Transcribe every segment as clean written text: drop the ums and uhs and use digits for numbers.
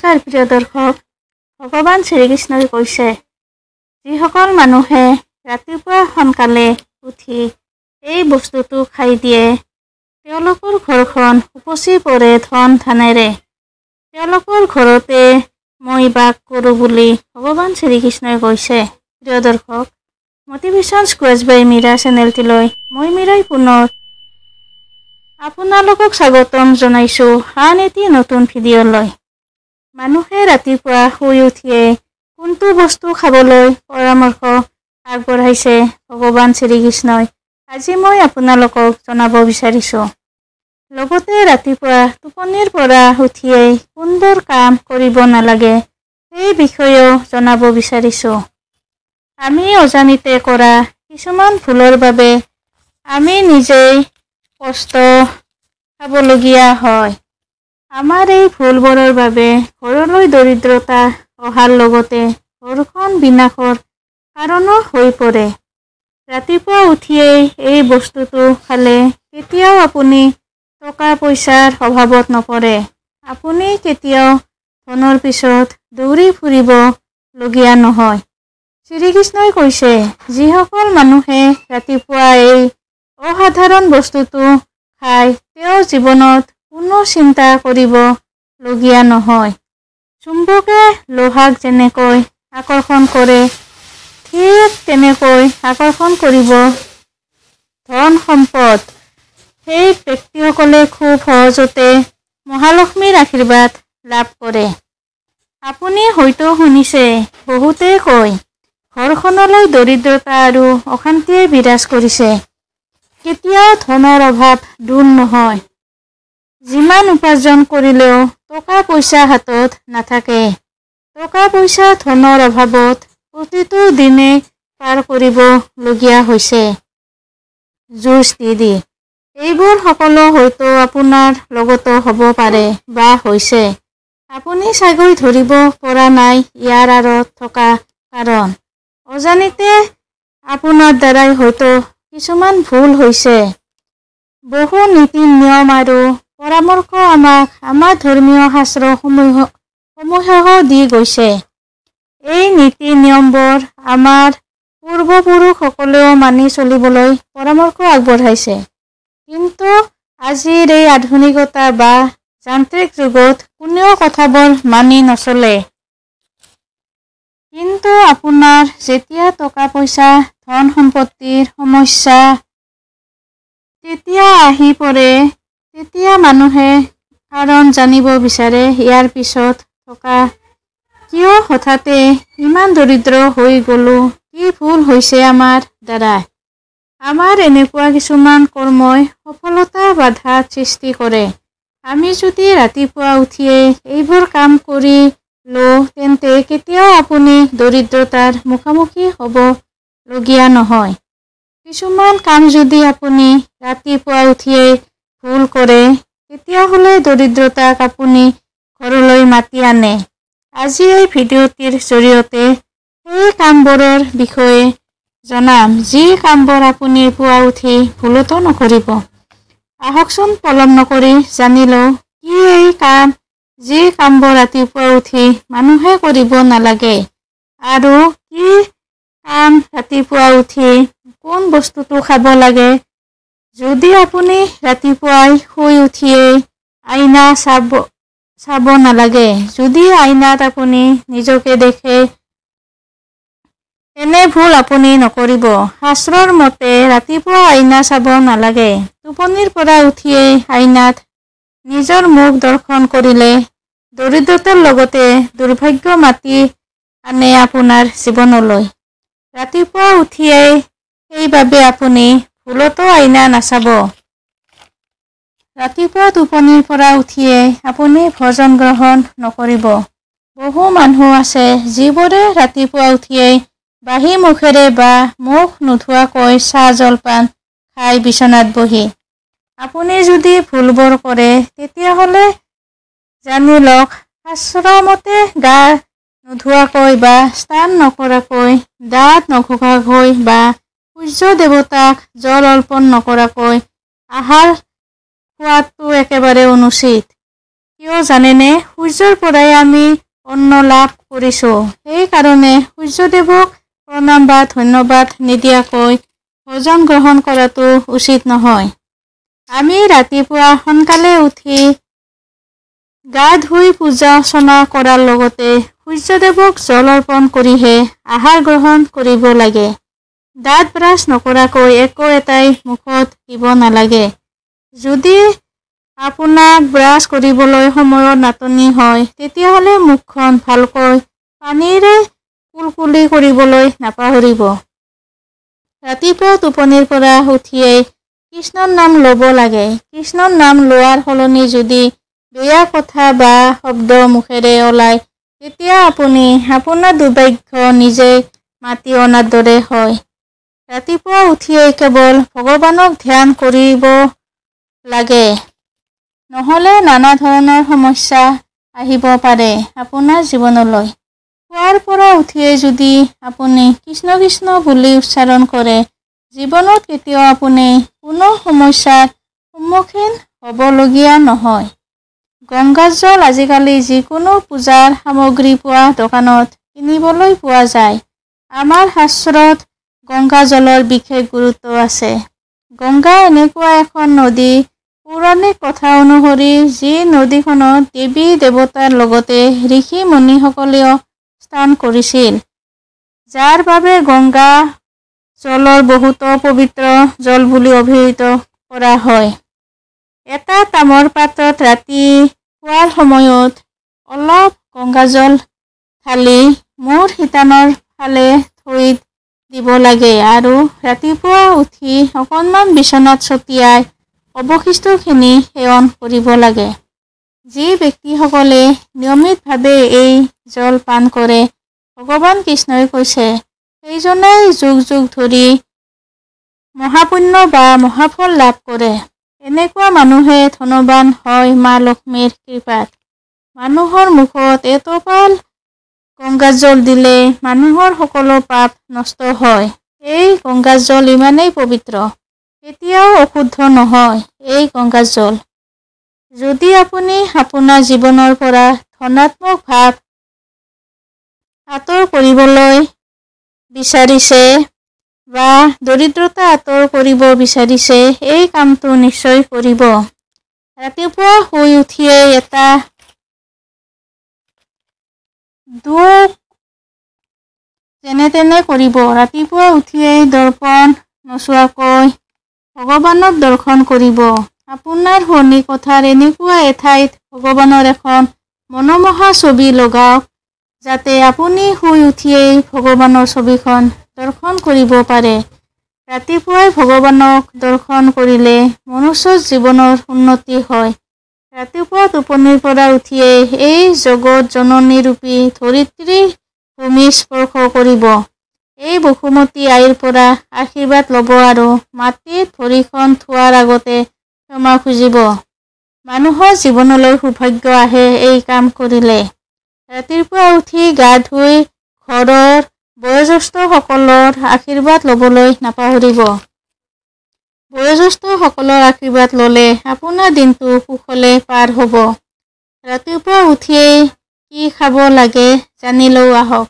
নমস্কাৰ প্ৰিয় দৰ্শক, ভগৱান শ্ৰীকৃষ্ণই কৈছে, যিসকল মানুহে ৰাতিপুৱা সোনকালে উঠি এই বস্তুটো খাই দিয়ে, তেওঁলোকৰ ঘৰখন উপচি পৰে ধন ধানেৰে। তেওঁলোকৰ ঘৰতে মই বাস কৰোঁ বুলি ভগৱান শ্ৰীকৃষ্ণই কৈছে। প্ৰিয় দৰ্শক, মটিভেশ্যন স্কোৱাচ বাই মীৰা চেনেলটিলৈ মই মীৰাই পুনৰ আপোনালোকক স্বাগতম জনাইছোঁ আন এটি নতুন ভিডিঅ'লৈ। মানুহে ৰাতিপুৱা শুই উঠিয়ে কোনটো বস্তু খাবলৈ পৰামৰ্শ আগবঢ়াইছে ভগৱান শ্ৰীকৃষ্ণই, আজি মই আপোনালোকক জনাব বিচাৰিছোঁ। লগতে ৰাতিপুৱা টোপনিৰ পৰা উঠিয়েই কোনবোৰ কাম কৰিব নালাগে সেই বিষয়েও জনাব বিচাৰিছোঁ। আমি অজানিতে কৰা কিছুমান ভুলৰ বাবে আমি নিজেই কষ্ট খাবলগীয়া হয়। আমাৰ এই ভুলবোৰৰ বাবে ঘৰলৈ দৰিদ্ৰতা অহাৰ লগতে ঘৰখন বিনাশৰ কাৰণো হৈ পৰে। ৰাতিপুৱা উঠিয়েই এই বস্তুটো খালে কেতিয়াও আপুনি টকা পইচাৰ অভাৱত নপৰে। আপুনি কেতিয়াও ধনৰ পিছত দৌৰি ফুৰিবলগীয়া নহয়। শ্ৰীকৃষ্ণই কৈছে, যিসকল মানুহে ৰাতিপুৱা এই অসাধাৰণ বস্তুটো খায়, তেওঁ জীৱনত কোনো চিন্তা কৰিবলগীয়া নহয়। চুম্বকে লোহাক যেনেকৈ আকৰ্ষণ কৰে, ঠিক তেনেকৈ আকৰ্ষণ কৰিব ধন সম্পদ। সেই ব্যক্তিসকলে খুব সহজতে মহালক্ষ্মীৰ আশীৰ্বাদ লাভ কৰে। আপুনি হয়তো শুনিছে, বহুতে কয়, ঘৰখনলৈ দৰিদ্ৰতা আৰু অশান্তিয়ে বিৰাজ কৰিছে। কেতিয়াও ধনৰ অভাৱ দূৰ নহয়। যিমান উপাৰ্জন কৰিলেও টকা পইচা হাতত নাথাকে। টকা পইচা ধনৰ অভাৱত প্ৰতিটো দিনে পাৰ কৰিবলগীয়া হৈছে। যুঁজ দি এইবোৰ সকলো হয়তো আপোনাৰ লগতো হ'ব পাৰে বা হৈছে। আপুনি চাগৈ ধৰিব পৰা নাই ইয়াৰ আঁৰত থকা কাৰণ। অজানিতে আপোনাৰ দ্বাৰাই হয়তো কিছুমান ভুল হৈছে। বহু নীতি নিয়ম আৰু পৰামৰ্শ আমাক আমাৰ ধৰ্মীয় শাস্ত্ৰসমূহে দি গৈছে। এই নীতি নিয়মবোৰ আমাৰ পূৰ্বপুৰুষসকলেও মানি চলিবলৈ পৰামৰ্শ আগবঢ়াইছে। কিন্তু আজিৰ এই আধুনিকতা বা যান্ত্ৰিক যুগত কোনেও কথাবোৰ মানি নচলে। কিন্তু আপোনাৰ যেতিয়া টকা পইচা ধন সম্পত্তিৰ সমস্যা তেতিয়া আহি পৰে, তেতিয়া মানুহে কাৰণ জানিব বিচাৰে, ইয়াৰ পিছত থকা কিয় হঠাতে ইমান দৰিদ্ৰ হৈ গ'লো, কি ভুল হৈছে আমাৰ দ্বাৰা। আমাৰ এনেকুৱা কিছুমান কৰ্মই সফলতা বাধাৰ সৃষ্টি কৰে। আমি যদি ৰাতিপুৱা উঠিয়ে এইবোৰ কাম কৰি লওঁ, তেন্তে কেতিয়াও আপুনি দৰিদ্ৰতাৰ মুখামুখি হ'বলগীয়া নহয়। কিছুমান কাম যদি আপুনি ৰাতিপুৱা উঠিয়ে ভুল কৰে, তেতিয়াহ'লে দৰিদ্ৰতাক আপুনি ঘৰলৈ মাতি আনে। আজি এই ভিডিঅ'টিৰ জৰিয়তে সেই কামবোৰৰ বিষয়ে জনাম, যি কামবোৰ আপুনি পুৱা উঠি ভুলতো নকৰিব। আহকচোন পলম নকৰি জানি লওঁ, কি এই কাম, যি কামবোৰ ৰাতিপুৱা উঠি মানুহে কৰিব নালাগে, আৰু কি কাম ৰাতিপুৱা উঠি কোন বস্তুটো খাব লাগে। যদি আপুনি ৰাতিপুৱাই শুই উঠিয়েই আইনা চাব নালাগে, যদি আইনাত আপুনি নিজকে দেখে, এনে ভুল আপুনি নকৰিব। শাস্ত্ৰৰ মতে ৰাতিপুৱা আইনা চাব নালাগে। টোপনিৰ পৰা উঠিয়েই আইনাত নিজৰ মুখ দৰ্শন কৰিলে দৰিদ্ৰতাৰ লগতে দুৰ্ভাগ্য মাতি আনে আপোনাৰ জীৱনলৈ। ৰাতিপুৱা উঠিয়েই সেইবাবে আপুনি ভুলতো আইনা নাচাব। ৰাতিপুৱা টোপনিৰ পৰা উঠিয়ে আপুনি ভোজন গ্ৰহণ নকৰিব। বহু মানুহ আছে যিবোৰে ৰাতিপুৱা উঠিয়েই বাহি মুখেৰে বা মুখ নোধোৱাকৈ চাহ জলপান খাই বিচনাত বহি। আপুনি যদি ভুলবোৰ কৰে, তেতিয়াহ'লে জানি লওক, শাস্ত্ৰমতে গা নোধোৱাকৈ বা স্নান নকৰাকৈ, দাঁত নঘঁহাকৈ বা সূৰ্য দেৱতাক জল অৰ্পণ নকৰাকৈ আহাৰ খোৱাটো একেবাৰে অনুচিত। কিয় জানেনে? সূৰ্যৰ পৰাই আমি অন্ন লাভ কৰিছোঁ। সেইকাৰণে সূৰ্যদেৱক প্ৰণাম বা ধন্যবাদ নিদিয়াকৈ ভোজন গ্ৰহণ কৰাটো উচিত নহয়। আমি ৰাতিপুৱা সোনকালে উঠি গা ধুই পূজা অৰ্চনা কৰাৰ লগতে সূৰ্যদেৱক জল অৰ্পণ কৰিহে আহাৰ গ্ৰহণ কৰিব লাগে। দাঁত ব্ৰাছ নকৰাকৈ একো এটাই মুখত দিব নালাগে। যদি আপোনাক ব্ৰাছ কৰিবলৈ সময়ৰ নাটনি হয়, তেতিয়াহ'লে মুখখন ভালকৈ পানীৰে কুলকুলি কৰিবলৈ নাপাহৰিব। ৰাতিপুৱা টোপনিৰ পৰা উঠিয়েই কৃষ্ণৰ নাম ল'ব লাগে। কৃষ্ণৰ নাম লোৱাৰ সলনি যদি বেয়া কথা বা শব্দ মুখেৰে ওলায়, তেতিয়া আপুনি আপোনাৰ দুৰ্ভাগ্য নিজেই মাতি অনাৰ দৰে হয়। ৰাতিপুৱা উঠিয়েই কেৱল ভগৱানক ধ্যান কৰিব লাগে, নহ'লে নানা ধৰণৰ সমস্যা আহিব পাৰে আপোনাৰ জীৱনলৈ। শুৱাৰ পৰা উঠিয়েই যদি আপুনি কৃষ্ণ কৃষ্ণ বুলি উচ্চাৰণ কৰে, জীৱনত কেতিয়াও আপুনি কোনো সমস্যাৰ সন্মুখীন হ'বলগীয়া নহয়। গংগাজল আজিকালি যিকোনো পূজাৰ সামগ্ৰী পোৱা দোকানত কিনিবলৈ পোৱা যায়। আমাৰ শাস্ত্ৰত গংগাজলৰ বিশেষ গুৰুত্ব আছে। গংগা এনেকুৱা এখন নদী, পৌৰাণিক কথা অনুসৰি যি নদীখনত দেৱী দেৱতাৰ লগতে ঋষি মুনিসকলেও স্নান কৰিছিল, যাৰ বাবে গংগা জলৰ বহুতো পবিত্ৰ জল বুলি অভিহিত কৰা হয়। এটা তামৰ পাত্ৰত ৰাতি শোৱাৰ সময়ত অলপ গংগাজল ঢালি মূৰ শিতানৰ ফালে থৈ দিব লাগে আৰু ৰাতিপুৱা উঠি অকণমান বিচনাত ছটিয়াই অৱশিষ্টখিনি সেৱন কৰিব লাগে। যি ব্যক্তিসকলে নিয়মিতভাৱে এই জল পান কৰে, ভগৱান কৃষ্ণই কৈছে, সেইজনেই যুগ যুগ ধৰি মহাপুণ্য বা মহাফল লাভ কৰে। এনেকুৱা মানুহে ধনৱান হয় মা লক্ষ্মীৰ কৃপাত। মানুহৰ মুখত এটোপাল গংগাজল দিলে মানুহৰ সকলো পাপ নষ্ট হয়। এই গংগাজল ইমানেই পবিত্ৰ, কেতিয়াও অশুদ্ধ নহয় এই গংগাজল। যদি আপুনি আপোনাৰ জীৱনৰ পৰা ধনাত্মক ভাৱ আঁতৰ কৰিবলৈ বিচাৰিছে বা দৰিদ্ৰতা আঁতৰ কৰিব বিচাৰিছে, এই কামটো নিশ্চয় কৰিব। ৰাতিপুৱা শুই উঠিয়েই এটা ধূপ যেনে তেনে কৰিব। ৰাতিপুৱা উঠিয়েই দৰ্পণ নোচোৱাকৈ ভগৱানক দৰ্শন কৰিব। আপোনাৰ শয়নী কোঠাৰ এনেকুৱা এঠাইত ভগৱানৰ এখন মনোমোহা ছবি লগাওক, যাতে আপুনি শুই উঠিয়েই ভগৱানৰ ছবিখন দৰ্শন কৰিব পাৰে। ৰাতিপুৱাই ভগৱানক দৰ্শন কৰিলে মনুষ্যৰ জীৱনৰ উন্নতি হয়। ৰাতিপুৱা টোপনিৰ পৰা উঠিয়েই এই জগত জননী ৰূপী ধৰিত্ৰী ভূমি স্পৰ্শ কৰিব। এই বসুমতী আইৰ পৰা আশীৰ্বাদ ল'ব আৰু মাটিত ভৰিখন থোৱাৰ আগতে ক্ষমা খুজিব। মানুহৰ জীৱনলৈ সৌভাগ্য আহে এই কাম কৰিলে। ৰাতিপুৱা উঠি গা ধুই ঘৰৰ বয়োজ্যেষ্ঠসকলৰ আশীৰ্বাদ ল'বলৈ নাপাহৰিব। বয়োজ্যেষ্ঠসকলৰ আশীৰ্বাদ ল'লে আপোনাৰ দিনটো সুখলে পাৰ হ'ব। ৰাতিপুৱা উঠিয়েই কি খাব লাগে জানি লওঁ আহক।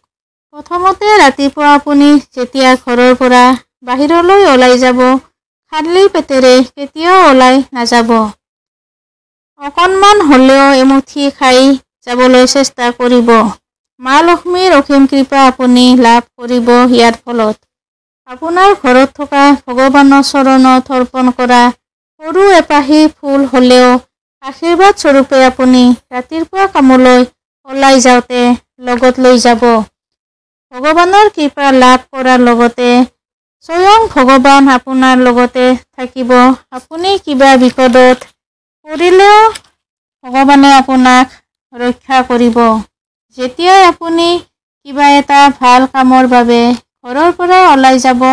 প্ৰথমতে ৰাতিপুৱা আপুনি যেতিয়া ঘৰৰ পৰা বাহিৰলৈ ওলাই যাব, খালী পেটেৰে কেতিয়াও ওলাই নাযাব। অকণমান হ'লেও এমুঠি খাই যাবলৈ চেষ্টা কৰিব। মা লক্ষ্মীৰ অসীম কৃপা আপুনি লাভ কৰিব। ইয়াৰ ফলত আপোনাৰ ঘৰত থকা ভগৱানৰ চৰণত অৰ্পণ কৰা সৰু এপাহি ফুল হ'লেও আশীৰ্বাদ স্বৰূপে আপুনি ৰাতিপুৱা কামলৈ ওলাই যাওঁতে লগত লৈ যাব। ভগৱানৰ কৃপা লাভ কৰাৰ লগতে স্বয়ং ভগৱান আপোনাৰ লগতে থাকিব। আপুনি কিবা বিপদত পৰিলেও ভগৱানে আপোনাক ৰক্ষা কৰিব। যেতিয়াই আপুনি কিবা এটা ভাল কামৰ বাবে ঘৰৰ পৰা ওলাই যাব,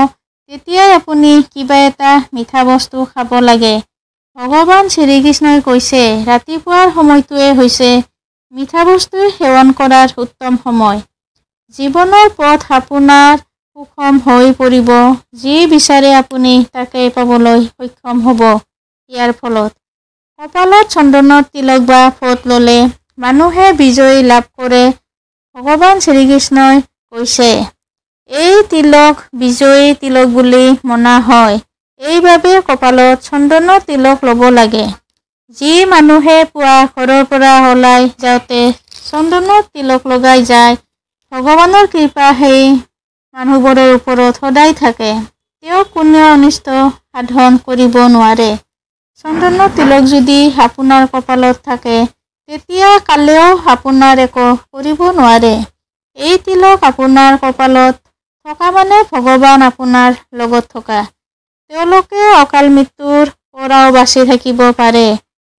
তেতিয়াই আপুনি কিবা এটা মিঠা বস্তু খাব লাগে। ভগৱান শ্ৰীকৃষ্ণই কৈছে, ৰাতিপুৱাৰ সময়টোৱে হৈছে মিঠা বস্তু সেৱন কৰাৰ উত্তম সময়। জীৱনৰ পথ আপোনাৰ সুষম হৈ পৰিব। যি বিচাৰে আপুনি তাকে পাবলৈ সক্ষম হ'ব। ইয়াৰ ফলত কপালত চন্দনৰ তিলক বা ফট ল'লে মানুহে বিজয় লাভ কৰে। ভগৱান শ্ৰীকৃষ্ণই কৈছে, এই তিলক বিজয়ী তিলক বুলি মনা হয়। এইবাবে কপালত চন্দনৰ তিলক ল'ব লাগে। যি মানুহে পুৱা ঘৰৰ পৰা ওলাই যাওঁতে চন্দনৰ তিলক লগাই যায়, ভগৱানৰ কৃপা সেই মানুহবোৰৰ ওপৰত সদায় থাকে। তেওঁক কোনেও অনিষ্ট সাধন কৰিব নোৱাৰে। চন্দনৰ তিলক যদি আপোনাৰ কপালত থাকে, তেতিয়া কালেও আপোনাৰ একো কৰিব নোৱাৰে। এই তিলক আপোনাৰ কপালত থকা মানে ভগৱান আপোনাৰ লগত থকা। তেওঁলোকে অকাল মৃত্যুৰ পৰাও বাচি থাকিব পাৰে।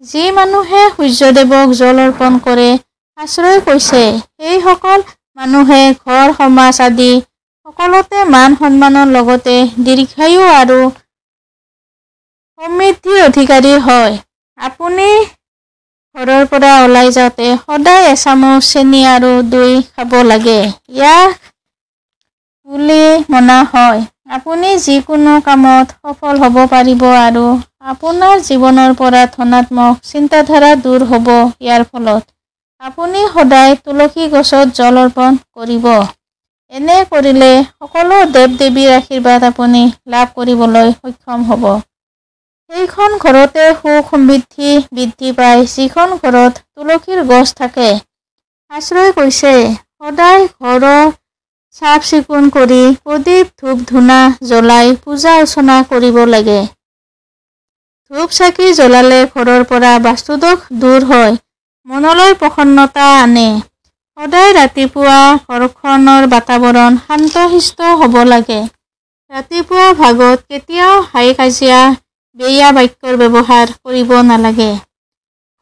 যি মানুহে সূৰ্যদেৱক জল অৰ্পণ কৰে, শাস্ত্ৰই কৈছে, সেইসকল মানুহে ঘৰ সমাজ আদি সকলোতে মান সন্মানৰ লগতে দীৰ্ঘায়ু আৰু সমৃদ্ধিৰ অধিকাৰী হয়। আপুনি ঘৰৰ পৰা ওলাই যাওঁতে সদায় এচামুচ চেনি আৰু দৈ খাব লাগে। ইয়াক বুলি মনা হয়। আপুনি যিকোনো কামত সফল হ'ব পাৰিব আৰু আপোনাৰ জীৱনৰ পৰা ধনাত্মক চিন্তাধাৰা দূৰ হ'ব। ইয়াৰ ফলত আপুনি সদায় তুলসী গছত জল অৰ্পণ কৰিব। এনে কৰিলে সকলো দেৱ-দেৱীৰ আশীৰ্বাদ আপুনি লাভ কৰিবলৈ সক্ষম হ'ব। সেইখন ঘৰতে সুখ সমৃদ্ধি বৃদ্ধি পায়, যিখন ঘৰত তুলসীৰ গছ থাকে। শাস্ত্ৰই কৈছে, সদায় ঘৰৰ চাফ চিকুণ কৰি প্ৰদীপ ধূপ ধূনা জ্বলাই পূজা অৰ্চনা কৰিব লাগে। ধূপ চাকি জ্বলালে ঘৰৰ পৰা বাস্তুদোষ দূৰ হয়, মনলৈ প্ৰসন্নতা আনে। সদায় ৰাতিপুৱা ঘৰখনৰ বাতাবৰণ শান্ত-শিষ্ট হ'ব লাগে। ৰাতিপুৱা ভাগত কেতিয়াও হাই কাজিয়া বেয়া বাক্যৰ ব্যৱহাৰ কৰিব নালাগে।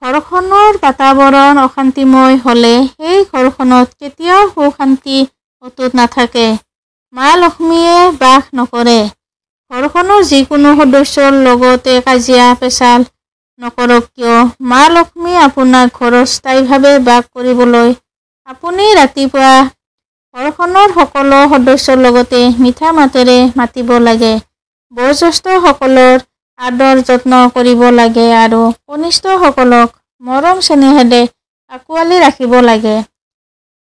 ঘৰখনৰ বাতাবৰণ অশান্তিময় হ'লে সেই ঘৰখনত কেতিয়াও সুখ শান্তি অটুট নাথাকে। মা লক্ষ্মীয়ে বাস নকৰে। ঘৰখনৰ যিকোনো সদস্যৰ লগতে কাজিয়া পেচাল নকৰক কিয়, মা লক্ষ্মী আপোনাৰ ঘৰত স্থায়ীভাৱে বাস কৰিবলৈ আপুনি ৰাতিপুৱা ঘৰখনৰ সকলো সদস্যৰ লগতে মিঠা মাতেৰে মাতিব লাগে। বয়োজ্যেষ্ঠসকলৰ আদৰ যত্ন কৰিব লাগে আৰু কনিষ্ঠসকলক মৰম চেনেহেৰে আঁকোৱালি ৰাখিব লাগে।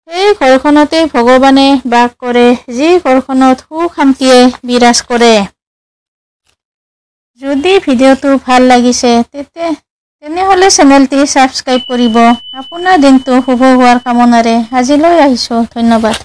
সেই ঘৰখনতেই ভগৱানে বাস কৰে, যি ঘৰখনত সুখ শান্তিয়ে বিৰাজ কৰে। যদি ভিডিঅ'টো ভাল লাগিছে তেনেহ'লে চেনেলটি ছাবস্ক্ৰাইব কৰিব। আপোনাৰ দিনটো শুভ হোৱাৰ কামনাৰে আজিলৈ আহিছোঁ। ধন্যবাদ।